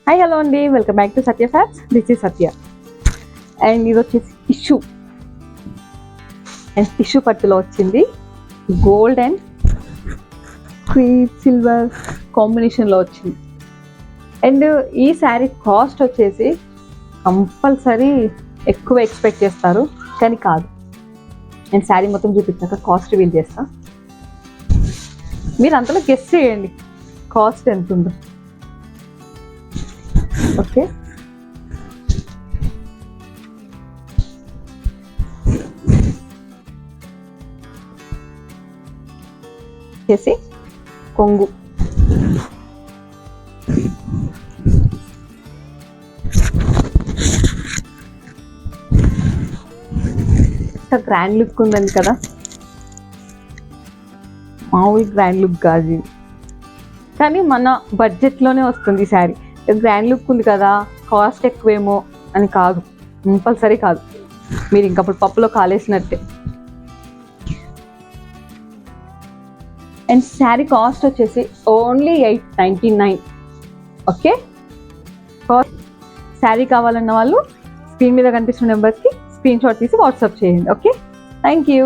Hi hello అండి, welcome back to Satya facts. This is Satya. And ఇది వచ్చేసి tissue and tissue పట్టులో వచ్చింది. గోల్డ్ అండ్ క్రీమ్ సిల్వర్ కాంబినేషన్లో వచ్చింది. అండ్ ఈ శారీ కాస్ట్ వచ్చేసి కంపల్సరీ ఎక్కువ ఎక్స్పెక్ట్ చేస్తారు, కానీ కాదు. నేను శారీ మొత్తం చూపించాక కాస్ట్ రివీల్ చేస్తా. మీరు అంతలో గెస్ చేయండి కాస్ట్ ఎంత ఉందో. ఓకే, చేసి కొంగు గ్రాండ్ లుక్ ఉందండి కదా, మామూలు గ్రాండ్ లుక్ కాదు, కానీ మన బడ్జెట్లోనే వస్తుంది ఈ శారీ. గ్రాండ్ లుక్ ఉంది కదా, కాస్ట్ ఎక్కువేమో అని కాదు, కంపల్సరీ కాదు. మీరు ఇంకప్పుడు పప్పులో కాలేసినట్టే. అండ్ శారీ కాస్ట్ వచ్చేసి ఓన్లీ 899. ఓకే, శారీ కావాలన్న వాళ్ళు స్క్రీన్ మీద కనిపిస్తున్న నెంబర్కి స్క్రీన్ షాట్ తీసి వాట్సాప్ చేయండి. Okay, thank you.